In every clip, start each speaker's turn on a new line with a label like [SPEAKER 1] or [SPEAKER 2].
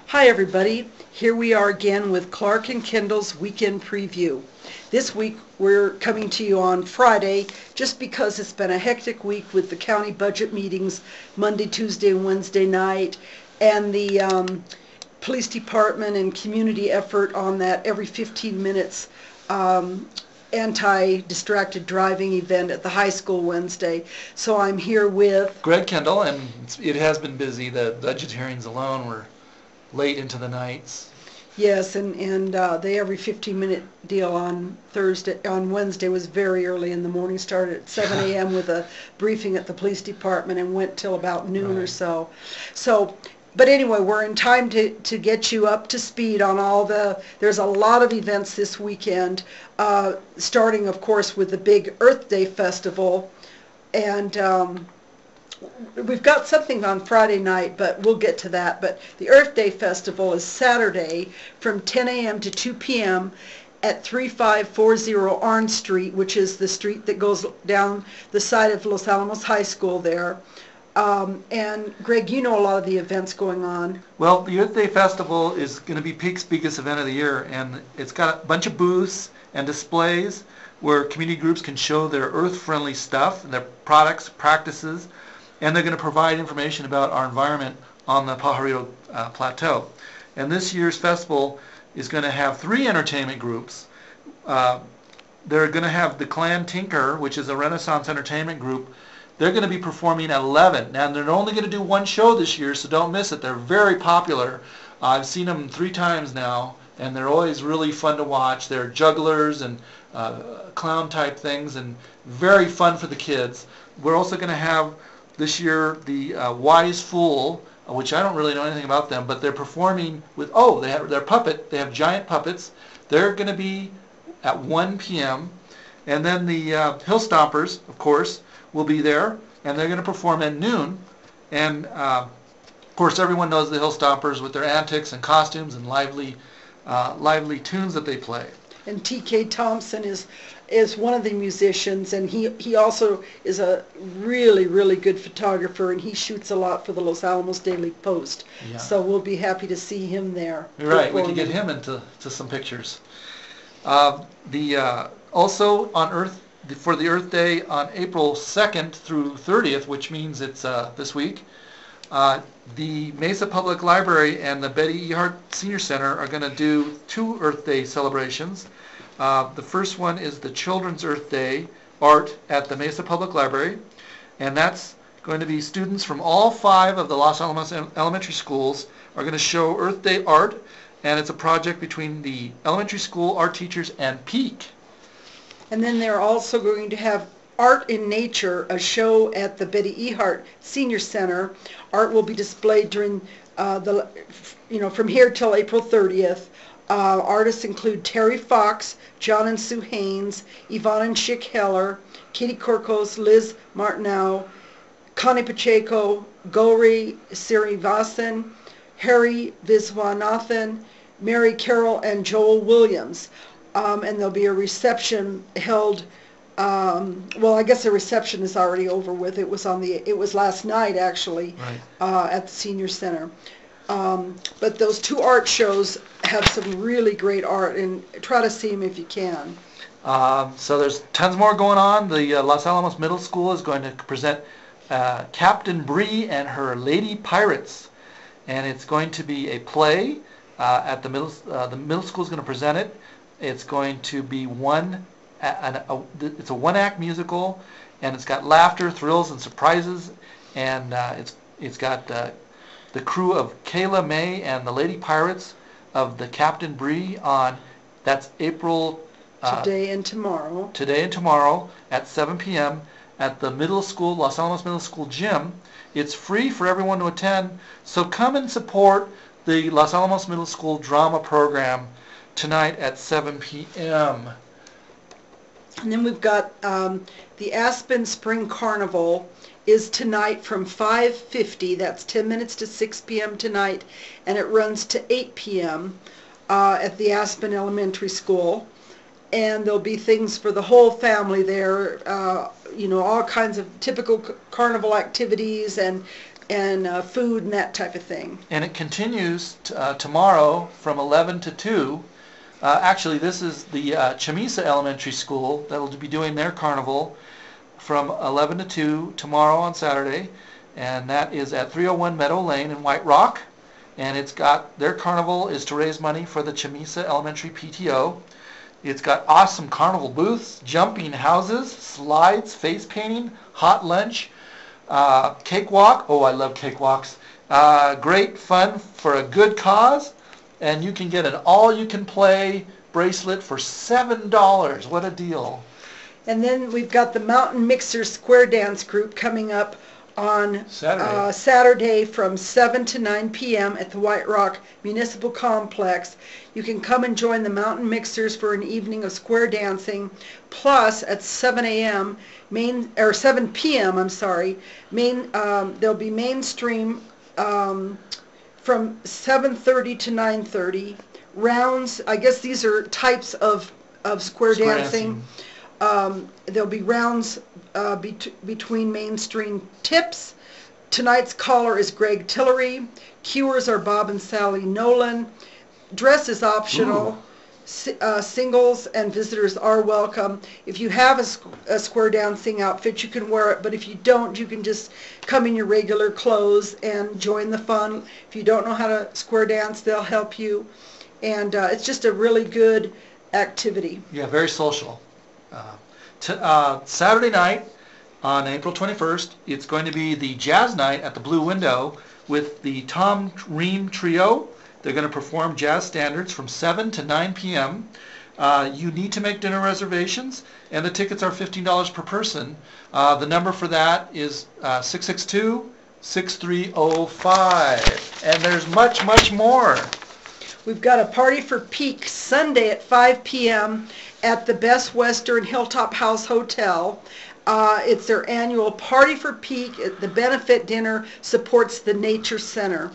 [SPEAKER 1] Hi everybody, here we are again with Clark and Kendall's Weekend Preview. This week we're coming to you on Friday just because it's been a hectic week with the county budget meetings Monday, Tuesday, and Wednesday night, and the police department and community effort on that every 15 minutes anti-distracted driving event at the high school Wednesday. So I'm here with
[SPEAKER 2] Greg Kendall, and it has been busy. The budget hearings alone were late into the nights.
[SPEAKER 1] Yes, and the every 15-minute deal on Wednesday was very early in the morning. Started at 7 a.m. with a briefing at the police department and went till about noon or so. But anyway, we're in time to get you up to speed on there's a lot of events this weekend, starting of course with the big Earth Day Festival, and we've got something on Friday night, but we'll get to that. But the Earth Day Festival is Saturday from 10 a.m. to 2 p.m. at 3540 Arn Street, which is the street that goes down the side of Los Alamos High School there. And Greg, you know a lot of the events going on.
[SPEAKER 2] Well, the Earth Day Festival is going to be Peak's biggest event of the year, and it's got a bunch of booths and displays where community groups can show their earth-friendly stuff, their products, practices, and they're going to provide information about our environment on the Pajarito Plateau. And this year's festival is going to have 3 entertainment groups. They're going to have the Clan Tinker, which is a Renaissance entertainment group. They're going to be performing at 11. Now, they're only going to do one show this year, so don't miss it. They're very popular. I've seen them 3 times now, and they're always really fun to watch. They're jugglers and clown-type things, and very fun for the kids. We're also going to have this year the Wise Fool, which I don't really know anything about them, but they're performing with, they have their puppet. They have giant puppets. They're going to be at 1 p.m. And then the Hill Stompers, of course, will be there, and they're going to perform at noon. And of course, everyone knows the Hill Stompers with their antics and costumes and lively tunes that they play.
[SPEAKER 1] And T.K. Thompson is one of the musicians, and he also is a really, really good photographer, and he shoots a lot for the Los Alamos Daily Post.
[SPEAKER 2] Yeah.
[SPEAKER 1] So we'll be happy to see him there.
[SPEAKER 2] You're right. We can get him into some pictures. Also on for the Earth Day on April 2nd through 30th, which means it's this week, the Mesa Public Library and the Betty E. Hart Senior Center are going to do 2 Earth Day celebrations. The first one is the Children's Earth Day art at the Mesa Public Library, and that's going to be students from all 5 of the Los Alamos elementary schools are going to show Earth Day art, and it's a project between the elementary school art teachers and Peak.
[SPEAKER 1] And then they're also going to have Art in Nature, a show at the Betty E. Hart Senior Center. Art will be displayed during from here till April 30th. Artists include Terry Fox, John and Sue Haynes, Yvonne and Chick Heller, Katie Korkos, Liz Martineau, Connie Pacheco, Gauri Sirivasan, Harry Viswanathan, Mary Carroll, and Joel Williams. And there'll be a reception held. I guess the reception is already over with. It was last night actually, right, at the Senior Center. But those 2 art shows have some really great art, and try to see them if you can.
[SPEAKER 2] So there's tons more going on. The Los Alamos Middle School is going to present Captain Bree and her Lady Pirates, and it's going to be a play. At the middle school is going to present it. It's going to be it's a 1-act musical, and it's got laughter, thrills, and surprises, and it's got the crew of Kayla May and the Lady Pirates of the Captain Bree on, that's April
[SPEAKER 1] today and tomorrow
[SPEAKER 2] at 7 p.m. at the middle school, Los Alamos Middle School gym. It's free for everyone to attend, so come and support the Los Alamos Middle School drama program tonight at 7 p.m.
[SPEAKER 1] And then we've got the Aspen Spring Carnival is tonight from 5:50. That's 10 minutes to 6 p.m. tonight, and it runs to 8 p.m. At the Aspen Elementary School. And there'll be things for the whole family there, all kinds of typical carnival activities and and food and that type of thing.
[SPEAKER 2] And it continues tomorrow from 11 to 2. Actually, this is the Chamisa Elementary School that will be doing their carnival from 11 to 2 tomorrow on Saturday, and that is at 301 Meadow Lane in White Rock. And it's got, their carnival is to raise money for the Chamisa Elementary PTO. It's got awesome carnival booths, jumping houses, slides, face painting, hot lunch, cakewalk. Oh, I love cakewalks. Great fun for a good cause. And you can get an all-you-can-play bracelet for $7. What a deal.
[SPEAKER 1] And then we've got the Mountain Mixers Square Dance Group coming up on Saturday from 7 to 9 p.m. at the White Rock Municipal Complex. You can come and join the Mountain Mixers for an evening of square dancing. Plus, at 7 a.m., 7 p.m., I'm sorry, there'll be mainstream from 7:30 to 9:30. Rounds, I guess these are types of square dancing. There'll be rounds between mainstream tips. Tonight's caller is Greg Tillery. Cuers are Bob and Sally Nolan. Dress is optional. Singles and visitors are welcome. If you have a square dancing outfit, you can wear it, but if you don't, you can just come in your regular clothes and join the fun. If you don't know how to square dance, they'll help you. And it's just a really good activity.
[SPEAKER 2] Yeah, very social. Saturday night on April 21st, it's going to be the jazz night at the Blue Window with the Tom Ream Trio. They're going to perform jazz standards from 7 to 9 p.m. You need to make dinner reservations, and the tickets are $15 per person. The number for that is 662-6305. And there's much, much more.
[SPEAKER 1] We've got a Party for Peak Sunday at 5 p.m. at the Best Western Hilltop House Hotel. It's their annual Party for Peak. The benefit dinner supports the Nature Center.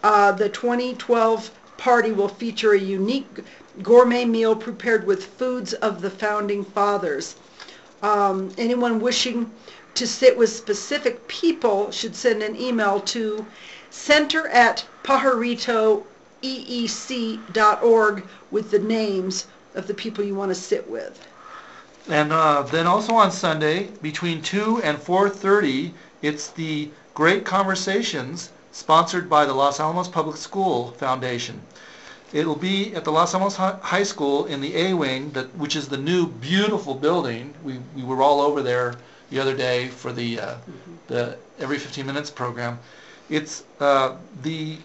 [SPEAKER 1] The 2012 party will feature a unique gourmet meal prepared with foods of the Founding Fathers. Anyone wishing to sit with specific people should send an email to center@pajaritoeec.org with the names of the people you want to sit with.
[SPEAKER 2] And then also on Sunday, between 2 and 4:30, it's the Great Conversations, sponsored by the Los Alamos Public School Foundation. It will be at the Los Alamos High School in the A Wing, which is the new beautiful building. We were all over there the other day for the Every 15 Minutes program. It's the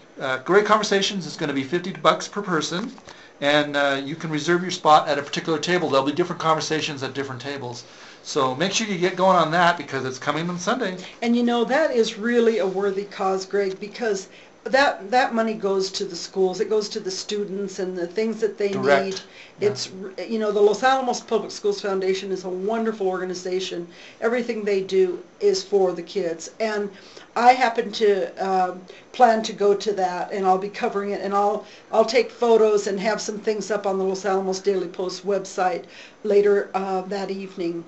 [SPEAKER 2] Great Conversations is going to be $50 per person, and you can reserve your spot at a particular table. There'll be different conversations at different tables. So make sure you get going on that because it's coming on Sunday.
[SPEAKER 1] And you know, that is really a worthy cause, Greg, because that money goes to the schools. It goes to the students and the things that they need. Yeah. It's, you know, the Los Alamos Public Schools Foundation is a wonderful organization. Everything they do is for the kids. And I happen to plan to go to that, and I'll be covering it, and I'll take photos and have some things up on the Los Alamos Daily Post website later that evening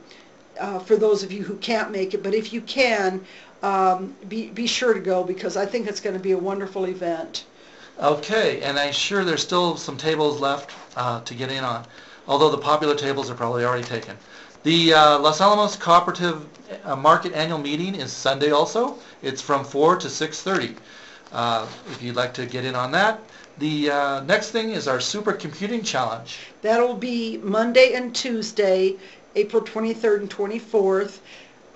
[SPEAKER 1] for those of you who can't make it. But if you can, be sure to go, because I think it's going to be a wonderful event.
[SPEAKER 2] Okay, and I'm sure there's still some tables left to get in on, although the popular tables are probably already taken. The Los Alamos Cooperative Market Annual Meeting is Sunday also. It's from 4 to 6:30. If you'd like to get in on that. The next thing is our Supercomputing Challenge.
[SPEAKER 1] That'll be Monday and Tuesday, April 23rd and 24th,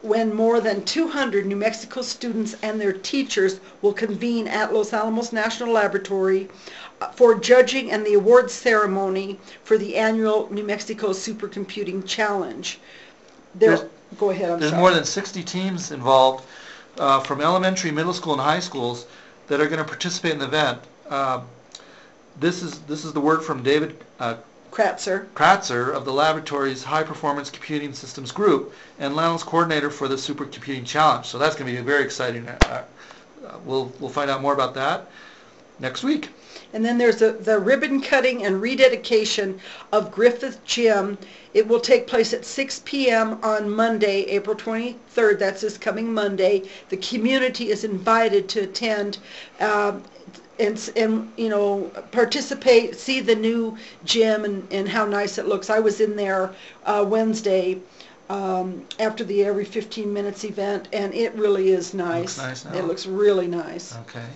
[SPEAKER 1] when more than 200 New Mexico students and their teachers will convene at Los Alamos National Laboratory for judging and the awards ceremony for the annual New Mexico Supercomputing Challenge. Go ahead, I'm
[SPEAKER 2] There's
[SPEAKER 1] sorry.
[SPEAKER 2] more than 60 teams involved from elementary, middle school, and high schools that are going to participate in the event. This is the word from David Kratzer of the laboratory's High Performance Computing Systems Group and Lionel's coordinator for the Supercomputing Challenge. So that's going to be very exciting. We'll find out more about that. next week.
[SPEAKER 1] And then there's the ribbon cutting and rededication of Griffith Gym. It will take place at 6 p.m. on Monday, April 23rd. That's this coming Monday. The community is invited to attend and participate, see the new gym and how nice it looks. I was in there Wednesday after the every 15 minutes event, and it really is nice.
[SPEAKER 2] Looks nice now.
[SPEAKER 1] It looks really nice.
[SPEAKER 2] Okay.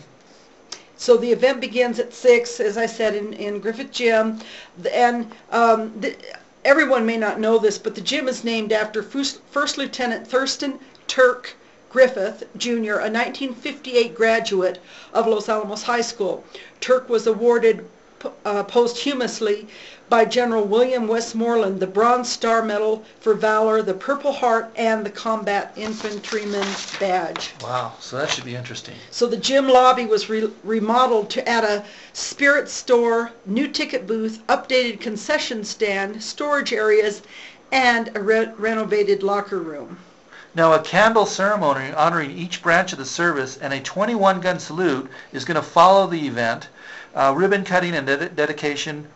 [SPEAKER 1] So the event begins at 6, as I said, in Griffith Gym. And everyone may not know this, but the gym is named after First Lieutenant Thurston Turk Griffith, Jr., a 1958 graduate of Los Alamos High School. Turk was awarded posthumously by General William Westmoreland the Bronze Star Medal for Valor, the Purple Heart, and the Combat Infantryman Badge.
[SPEAKER 2] Wow, so that should be interesting.
[SPEAKER 1] So the gym lobby was remodeled to add a spirit store, new ticket booth, updated concession stand, storage areas, and a renovated locker room.
[SPEAKER 2] Now, a candle ceremony honoring each branch of the service and a 21-gun salute is going to follow the event. Ribbon cutting and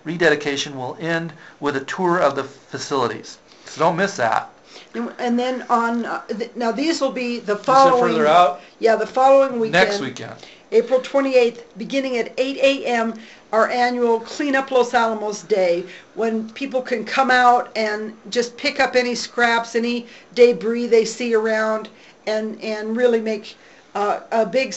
[SPEAKER 2] rededication will end with a tour of the facilities. So don't miss that.
[SPEAKER 1] And then now these will be the following.
[SPEAKER 2] Further out?
[SPEAKER 1] Yeah, the following weekend.
[SPEAKER 2] Next weekend.
[SPEAKER 1] April 28th, beginning at 8 a.m., our annual Clean Up Los Alamos Day, when people can come out and just pick up any scraps, any debris they see around, and really make a big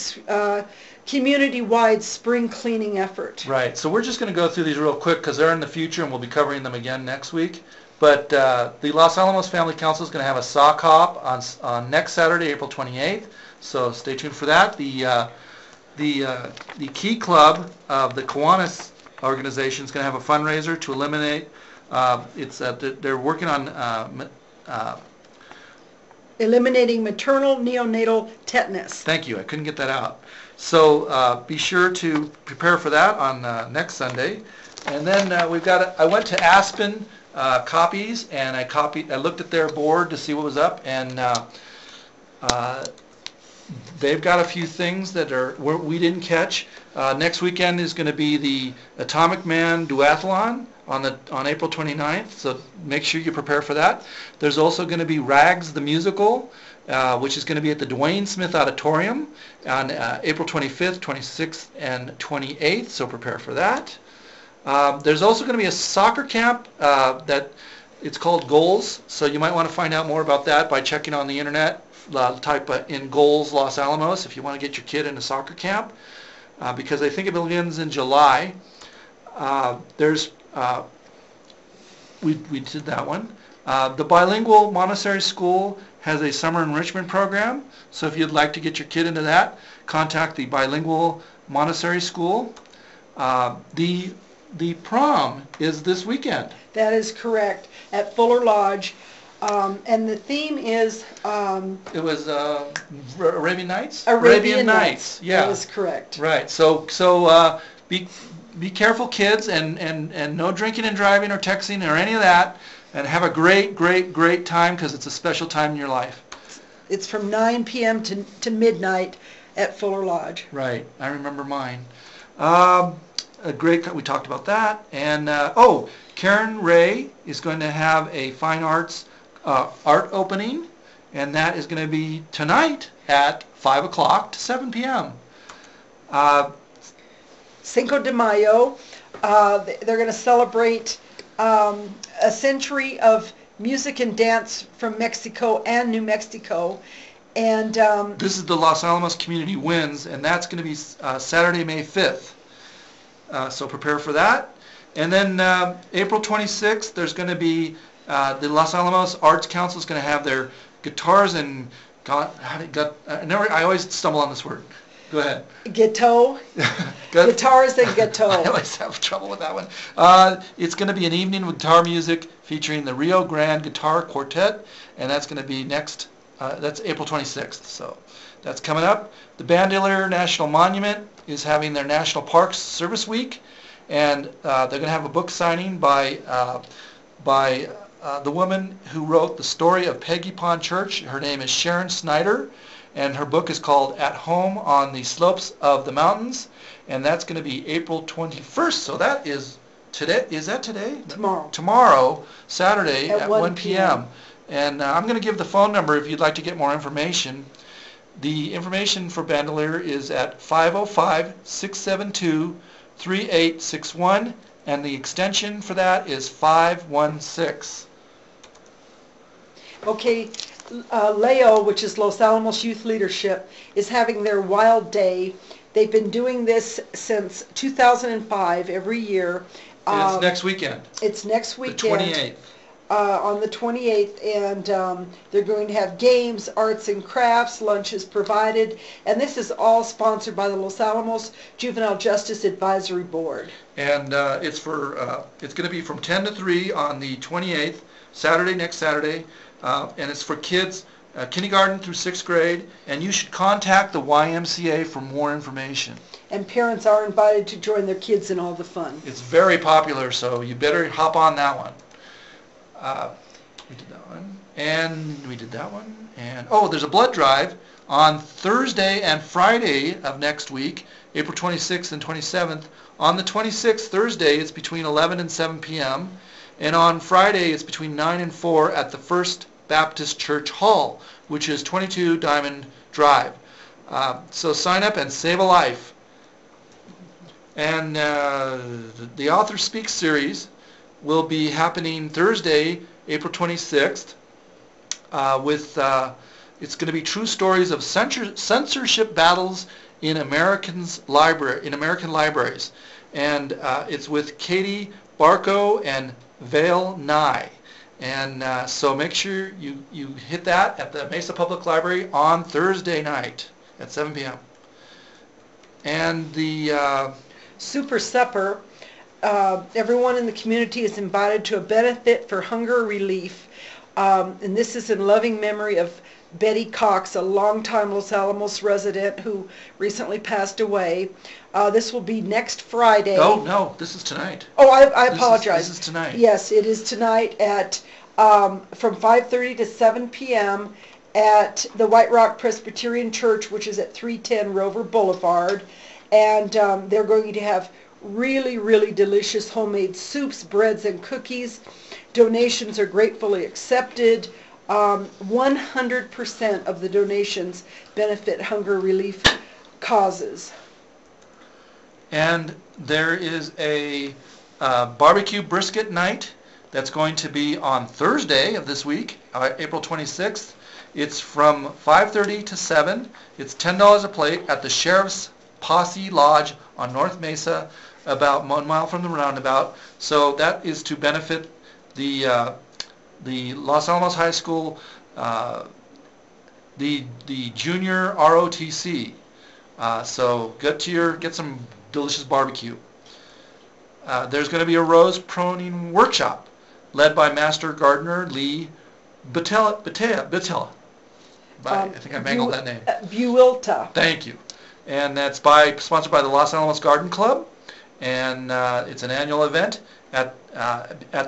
[SPEAKER 1] community-wide spring cleaning effort.
[SPEAKER 2] Right. So we're just going to go through these real quick because they're in the future, and we'll be covering them again next week. But the Los Alamos Family Council is going to have a sock hop on next Saturday, April 28th. So stay tuned for that. The Key Club of the Kiwanis organization is going to have a fundraiser to eliminate. They're working on
[SPEAKER 1] eliminating maternal neonatal tetanus.
[SPEAKER 2] Thank you. I couldn't get that out. So be sure to prepare for that on next Sunday. And then I went to Aspen Copies, and I looked at their board to see what was up, and they've got a few things that we didn't catch. Next weekend is going to be the Atomic Man Duathlon on April 29th, so make sure you prepare for that. There's also going to be Rags the Musical, which is going to be at the Dwayne Smith Auditorium on April 25th, 26th, and 28th, so prepare for that. There's also going to be a soccer camp that it's called Goals, so you might want to find out more about that by checking on the internet. Type in Goals Los Alamos if you want to get your kid into soccer camp, because I think it begins in July. We did that one. The Bilingual Montessori School has a summer enrichment program, so if you'd like to get your kid into that, contact the Bilingual Montessori School. The prom is this weekend.
[SPEAKER 1] That is correct, at Fuller Lodge. And the theme is...
[SPEAKER 2] it was Arabian Nights?
[SPEAKER 1] Arabian Nights.
[SPEAKER 2] Yeah.
[SPEAKER 1] That is correct.
[SPEAKER 2] Right. So be careful, kids, and no drinking and driving or texting or any of that, and have a great time, because it's a special time in your life.
[SPEAKER 1] It's from 9 p.m. to midnight at Fuller Lodge.
[SPEAKER 2] Right. I remember mine. We talked about that. And, Karen Ray is going to have a fine arts art opening, and that is going to be tonight at 5 o'clock to 7 p.m.
[SPEAKER 1] Cinco de Mayo, they're going to celebrate a century of music and dance from Mexico and New Mexico. And
[SPEAKER 2] this is the Los Alamos Community Wins, and that's going to be Saturday, May 5th. So prepare for that. And then April 26th, there's going to be the Los Alamos Arts Council is going to have their guitars and I always stumble on this word. Go ahead.
[SPEAKER 1] Ghetto. Guitars and ghetto.
[SPEAKER 2] I always have trouble with that one. It's going to be an evening with guitar music featuring the Rio Grande Guitar Quartet, and that's going to be that's April 26th. So that's coming up. The Bandelier National Monument is having their National Parks Service Week, and they're going to have a book signing by the woman who wrote the story of Peggy Pond Church. Her name is Sharon Snyder, and her book is called At Home on the Slopes of the Mountains, and that's going to be April 21st. So that is today. Is that today?
[SPEAKER 1] Tomorrow.
[SPEAKER 2] Tomorrow, Saturday
[SPEAKER 1] At
[SPEAKER 2] at
[SPEAKER 1] 1
[SPEAKER 2] 1 p.m. And I'm going to give the phone number if you'd like to get more information. The information for Bandolier is at 505-672-3861, and the extension for that is 516.
[SPEAKER 1] Okay, LEO, which is Los Alamos Youth Leadership, is having their Wild Day. They've been doing this since 2005 every year.
[SPEAKER 2] It's next weekend.
[SPEAKER 1] It's next weekend.
[SPEAKER 2] The 28th.
[SPEAKER 1] On the 28th, and they're going to have games, arts and crafts, lunches provided, and this is all sponsored by the Los Alamos Juvenile Justice Advisory Board.
[SPEAKER 2] And it's going to be from 10 to 3 on the 28th, next Saturday, and it's for kids kindergarten through 6th grade, and you should contact the YMCA for more information.
[SPEAKER 1] And parents are invited to join their kids in all the fun.
[SPEAKER 2] It's very popular, so you better hop on that one. We did that one, and we did that one, and oh, there's a blood drive on Thursday and Friday of next week, April 26th and 27th. On the 26th, Thursday, it's between 11 and 7 p.m., and on Friday, it's between 9 and 4 at the First Baptist Church Hall, which is 22 Diamond Drive. So sign up and save a life. And the Author Speaks series will be happening Thursday, April 26th, it's going to be true stories of censorship battles in American libraries, and it's with Katie Barco and Vale Nye, and so make sure you hit that at the Mesa Public Library on Thursday night at 7 p.m. And the
[SPEAKER 1] Super Supper. Everyone in the community is invited to a benefit for hunger relief, and this is in loving memory of Betty Cox, a longtime Los Alamos resident who recently passed away. This will be next Friday.
[SPEAKER 2] Oh, no, this is tonight.
[SPEAKER 1] Oh, I apologize.
[SPEAKER 2] This is tonight.
[SPEAKER 1] Yes, it is tonight at from 5:30 to 7 p.m. at the White Rock Presbyterian Church, which is at 310 Rover Boulevard, and they're going to have really, really delicious homemade soups, breads, and cookies. Donations are gratefully accepted. 100% of the donations benefit hunger relief causes.
[SPEAKER 2] And there is a barbecue brisket night that's going to be on Thursday of this week, April 26th. It's from 5:30 to 7. It's $10 a plate at the Sheriff's Posse Lodge on North Mesa, about 1 mile from the roundabout. So that is to benefit the Los Alamos High School, the junior ROTC. So get some delicious barbecue. There's going to be a rose pruning workshop led by Master Gardener Lee Batella. I think I mangled that name.
[SPEAKER 1] Builta.
[SPEAKER 2] Thank you. And that's sponsored by the Los Alamos Garden Club, and it's an annual event at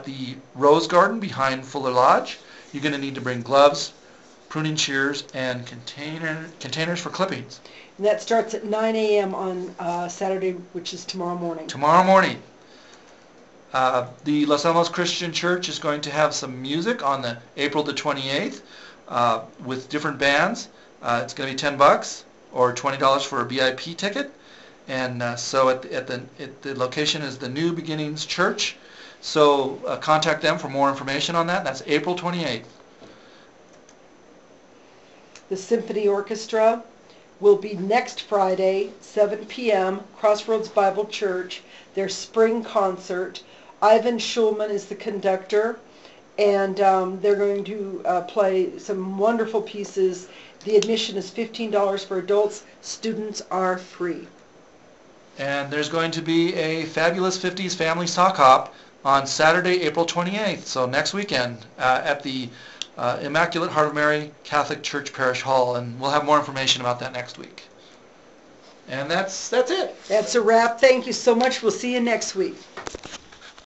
[SPEAKER 2] the Rose Garden behind Fuller Lodge. You're going to need to bring gloves, pruning shears, and containers for clippings.
[SPEAKER 1] And that starts at 9 a.m. on Saturday, which is tomorrow morning.
[SPEAKER 2] Tomorrow morning. The Los Alamos Christian Church is going to have some music on the April the 28th with different bands. It's going to be $10 or $20 for a VIP ticket. And so at the location is the New Beginnings Church. So contact them for more information on that. That's April 28th.
[SPEAKER 1] The Symphony Orchestra will be next Friday, 7 p.m., Crossroads Bible Church, their spring concert. Ivan Schulman is the conductor, and they're going to play some wonderful pieces. The admission is $15 for adults. Students are free.
[SPEAKER 2] And there's going to be a fabulous 50s family sock hop on Saturday, April 28th, so next weekend at the Immaculate Heart of Mary Catholic Church Parish Hall, and we'll have more information about that next week. And that's it.
[SPEAKER 1] That's a wrap. Thank you so much. We'll see you next week.